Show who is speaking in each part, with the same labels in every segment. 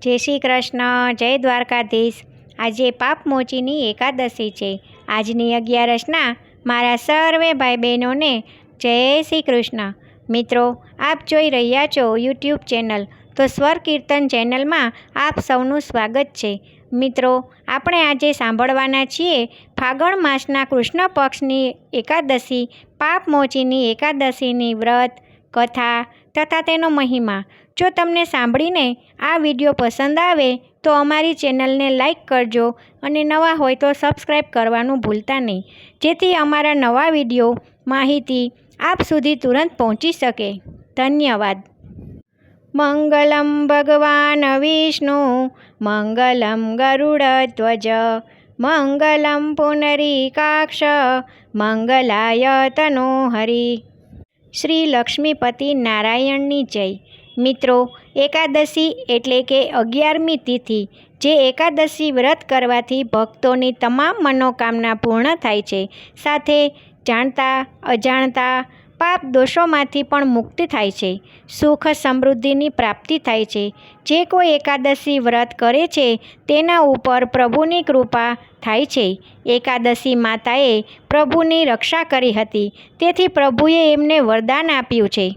Speaker 1: જય શ્રી કૃષ્ણ, જય દ્વારકાધીશ। આજે પાપમોચીની એકાદશી છે। આજની 11સના મારા સર્વે ભાઈ બહેનોને જય શ્રી કૃષ્ણ। મિત્રો, આપ જોઈ રહ્યા છો યુટ્યુબ ચેનલ, તો સ્વર કીર્તન ચેનલમાં આપ સૌનું સ્વાગત છે। મિત્રો, આપણે આજે સાંભળવાના છીએ ફાગણ માસના કૃષ્ણ પક્ષની એકાદશી, પાપમોચીની એકાદશીની વ્રત કથા તથા તેનો મહિમા। જો તમને સાંભળીને આ વિડીયો પસંદ આવે તો અમારી ચેનલને લાઈક કરજો અને નવા હોય તો સબસ્ક્રાઈબ કરવાનું ભૂલતા નહીં, જેથી અમારા નવા વિડીયો માહિતી આપ સુધી તુરંત પહોંચી શકે। ધન્યવાદ। મંગલમ ભગવાન વિષ્ણુ, મંગલમ ગરુડધ્વજ, મંગલમ પુનરીકાક્ષ, મંગલાય તનોહરી। શ્રી લક્ષ્મીપતિ નારાયણની જય। મિત્રો, એકાદશી એટલે કે 11મી તિથિ, જે એકાદશી વ્રત કરવાથી ભક્તોની તમામ મનોકામના પૂર્ણ થાય છે, સાથે જાણતા અજાણતા પાપ દોષોમાંથી પણ મુક્તિ થાય છે, સુખ સમૃદ્ધિની પ્રાપ્તિ થાય છે। જે કોઈ એકાદશી વ્રત કરે છે તેના ઉપર પ્રભુની કૃપા થાય છે। એકાદશી માતાએ પ્રભુની રક્ષા કરી હતી, તેથી પ્રભુએ એમને વરદાન આપ્યું છે।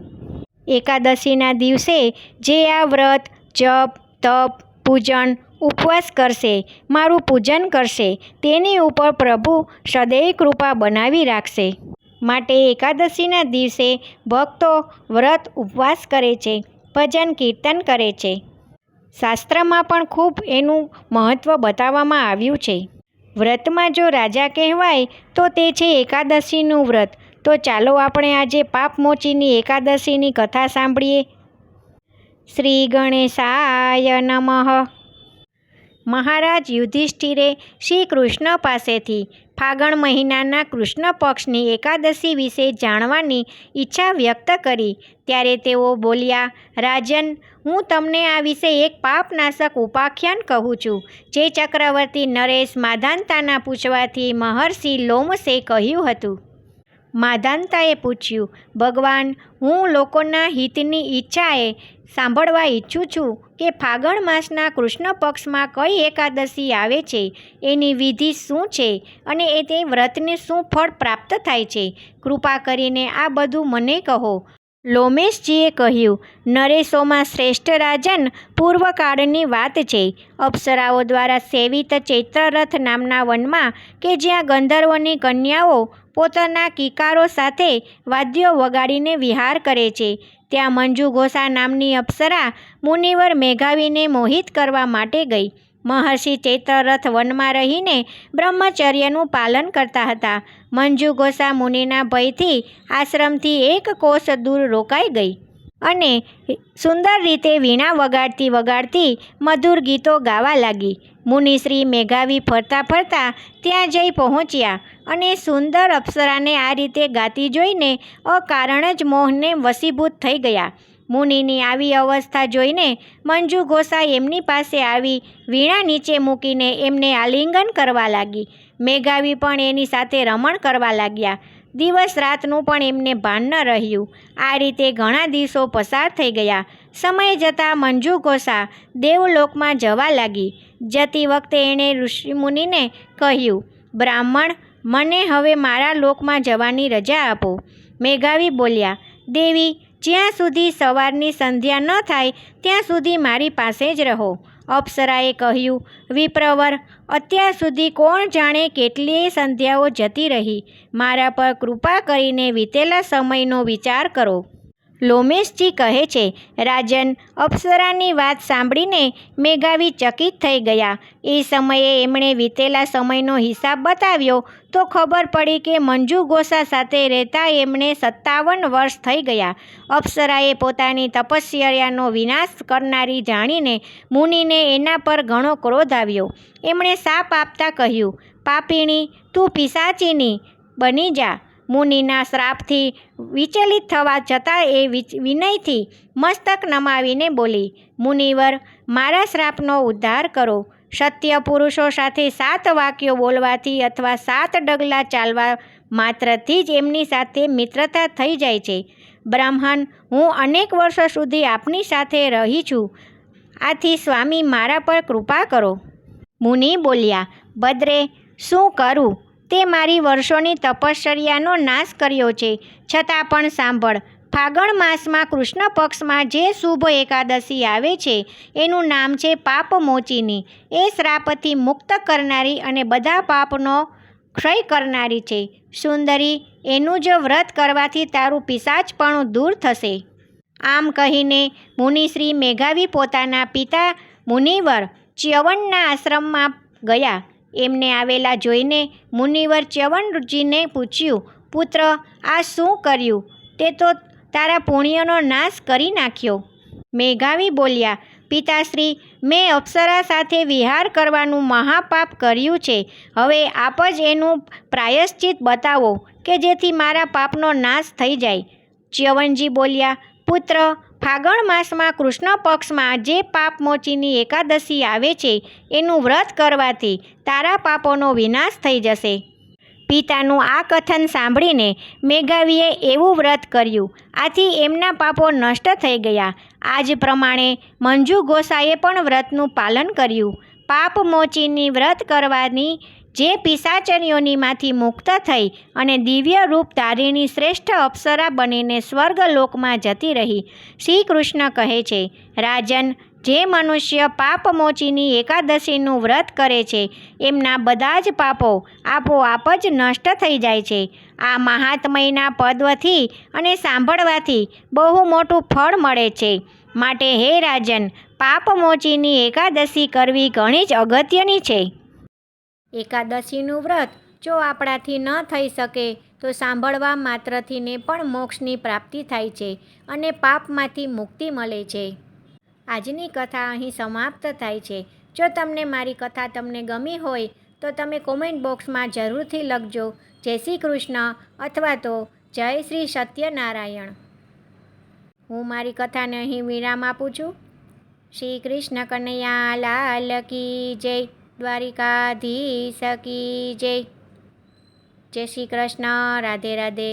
Speaker 1: એકાદશીના દિવસે જે આ વ્રત, જપ, તપ, પૂજન, ઉપવાસ કરશે, મારું પૂજન કરશે, તેની ઉપર પ્રભુ સદૈવ કૃપા બનાવી રાખશે। માટે એકાદશીના દિવસે ભક્તો વ્રત ઉપવાસ કરે છે, ભજન કીર્તન કરે છે। શાસ્ત્રમાં પણ ખૂબ એનું મહત્ત્વ બતાવવામાં આવ્યું છે। વ્રતમાં જો રાજા કહેવાય તો તે છે એકાદશીનું વ્રત। તો ચાલો આપણે આજે પાપમોચીની એકાદશીની કથા સાંભળીએ। શ્રી ગણેશાય નમઃ। મહારાજ યુધિષ્ઠિરે શ્રી કૃષ્ણ પાસેથી ફાગણ મહિનાના કૃષ્ણ પક્ષની એકાદશી વિશે જાણવાની ઈચ્છા વ્યક્ત કરી, ત્યારે તેઓ બોલ્યા, રાજન, હું તમને આ વિશે એક પાપનાશક ઉપાખ્યાન કહું છું, જે ચક્રવર્તી નરેશ માધાનતાના પૂછવાથી મહર્ષિ લોમશે કહ્યું હતું। માધાનતાએ પૂછ્યું, ભગવાન, હું લોકોના હિતની ઈચ્છાએ સાંભળવા ઈચ્છું છું કે ફાગણ માસના કૃષ્ણ પક્ષમાં કઈ એકાદશી આવે છે, એની વિધિ શું છે અને તે વ્રતને શું ફળ પ્રાપ્ત થાય છે? કૃપા કરીને આ બધું મને કહો। લોમેશજીએ કહ્યું, નરેશોમાં શ્રેષ્ઠ રાજન, પૂર્વકાળની વાત છે। અપ્સરાઓ દ્વારા સેવિત ચૈત્રરથ નામના વનમાં, કે જ્યાં ગંધર્વોની કન્યાઓ પોતાના કિકારો સાથે વાદ્યો વગાડીને વિહાર કરે છે, ત્યાં મંજુઘોષા નામની અપ્સરા મુનિવર મેઘાવીને મોહિત કરવા માટે ગઈ। મહર્ષિ ચૈત્રરથ વનમાં રહીને બ્રહ્મચર્યનું પાલન કરતા હતા। મંજુઘોષા મુનિના ભયથી આશ્રમથી 1 કોસ દૂર રોકાઈ ગઈ અને સુંદર રીતે વીણા વગાડતી વગાડતી મધુર ગીતો ગાવા લાગી। મુનિશ્રી મેઘાવી ફરતા ફરતા ત્યાં જઈ પહોંચ્યા અને સુંદર અપ્સરાને આ રીતે ગાતી જોઈને અકારણ જ મોહને વશીભૂત થઈ ગયા। મુનિની આવી અવસ્થા જોઈને મંજુઘોષા એમની પાસે આવી વીણા નીચે મૂકીને એમને આલિંગન કરવા લાગી। મેઘાવી પણ એની સાથે રમણ કરવા લાગ્યા। દિવસ રાતનું પણ એમને ભાન ન રહ્યું। આ રીતે ઘણા દિવસો પસાર થઈ ગયા। સમય જતાં મંજુઘોષા દેવલોકમાં જવા લાગી। જતી વખતે એણે ઋષિમુનિને કહ્યું, બ્રાહ્મણ, મને હવે મારા લોકમાં જવાની રજા આપો। મેઘાવી બોલ્યા, દેવી, જ્યાં સુધી સવારની સંધ્યા ન થાય ત્યાં સુધી મારી પાસે જ રહો। અપ્સરાએ કહ્યું, વિપ્રવર, અત્યાર સુધી કોણ જાણે કેટલીય સંધ્યાઓ જતી રહી, મારા પર કૃપા કરીને વીતેલા સમયનો વિચાર કરો। લોમેશજી કહે છે, રાજન, અપ્સરાની વાત સાંભળીને મેઘાવી ચકિત થઈ ગયા। એ સમયે એમણે વીતેલા સમયનો હિસાબ બતાવ્યો તો ખબર પડી કે મંજુઘોષા સાથે રહેતા એમણે 57 વર્ષ થઈ ગયા। અપ્સરાએ પોતાની તપશ્ચર્યાનો વિનાશ કરનારી જાણીને મુનિને એના પર ઘણો ક્રોધ આવ્યો। એમણે શાપ આપતા કહ્યું, પાપીણી, તું પિશાચીની બની જા। મુનિના શ્રાપથી વિચલિત થવા છતાં એ વિનયથી મસ્તક નમાવીને બોલી, મુનિવર, મારા શ્રાપનો ઉદ્ધાર કરો। સત્ય પુરુષો સાથે 7 વાક્યો બોલવાથી અથવા 7 ડગલા ચાલવા માત્રથી જ એમની સાથે મિત્રતા થઈ જાય છે। બ્રાહ્મણ, હું અનેક વર્ષો સુધી આપની સાથે રહી છું। આથી સ્વામી મારા પર કૃપા કરો. મુનિ બોલ્યા, ભદ્રે, શું કરું? તે મારી વર્ષોની તપશ્ચર્યાનો નાશ કર્યો છે. છતાં પણ સાંભળ, ફાગણ માસમાં કૃષ્ણ પક્ષમાં જે શુભ એકાદશી આવે છે એનું નામ છે પાપમોચીની. એ શ્રાપથી મુક્ત કરનારી અને બધા પાપનો ક્ષય કરનારી છે. સુંદરી, એનું જ વ્રત કરવાથી તારું પિશાચપણું દૂર થશે. આમ કહીને મુનિશ્રી મેઘાવી પોતાના પિતા મુનિવર ચ્યવનના આશ્રમમાં ગયા. એમને આવેલા જોઈને મુનિવર ચ્યવનજીને પૂછ્યું, પુત્ર, આ શું કર્યું? તે તો તારા પુણ્યનો નાશ કરી નાખ્યો. મેઘાવી બોલ્યા, પિતાશ્રી, મેં અપ્સરા સાથે વિહાર કરવાનું મહાપાપ કર્યું છે. હવે આપ જ એનું પ્રાયશ્ચિત બતાવો કે જેથી મારા પાપનો નાશ થઈ જાય. ચ્યવનજી બોલ્યા, પુત્ર, ફાગણ માસમાં કૃષ્ણ પક્ષમાં જે પાપમોચીની એકાદશી આવે છે એનું વ્રત કરવાથી તારા પાપોનો વિનાશ થઈ જશે. પિતાનું આ કથન સાંભળીને મેઘાવીએ એવું વ્રત કર્યું. આથી એમના પાપો નષ્ટ થઈ ગયા. આ જ પ્રમાણે મંજુ ગોસાએ પણ વ્રતનું પાલન કર્યું. પાપમોચીની વ્રત કરવાની જે પિશાચરીઓનીમાંથી મુક્ત થઈ અને દિવ્ય રૂપ ધારીની શ્રેષ્ઠ અપ્સરા બનીને સ્વર્ગલોકમાં જતી રહી. શ્રી કૃષ્ણ કહે છે, રાજન, જે મનુષ્ય પાપમોચીની એકાદશીનું વ્રત કરે છે એમના બધા જ પાપો આપોઆપ જ નષ્ટ થઈ જાય છે. આ મહાત્મયના પદથી અને સાંભળવાથી બહુ મોટું ફળ મળે છે. માટે હે રાજન, પાપમોચીની એકાદશી કરવી ઘણી જ અગત્યની છે. એકાદશીનું વ્રત જો આપણાથી ન થઈ શકે તો સાંભળવા માત્રથીને પણ મોક્ષની પ્રાપ્તિ થાય છે અને પાપમાંથી મુક્તિ મળે છે. આજની કથા અહીં સમાપ્ત થાય છે. જો તમને મારી કથા ગમી હોય તો તમે કોમેન્ટ બોક્સમાં જરૂરથી લખજો જય શ્રી કૃષ્ણ અથવા તો જય શ્રી સત્યનારાયણ. હું મારી કથાને અહીં વિરામ આપું છું. શ્રી કૃષ્ણ કનૈયા લાલ કી જય, દ્વારિકાધીશ કી જય. જય શ્રી કૃષ્ણ. રાધે રાધે.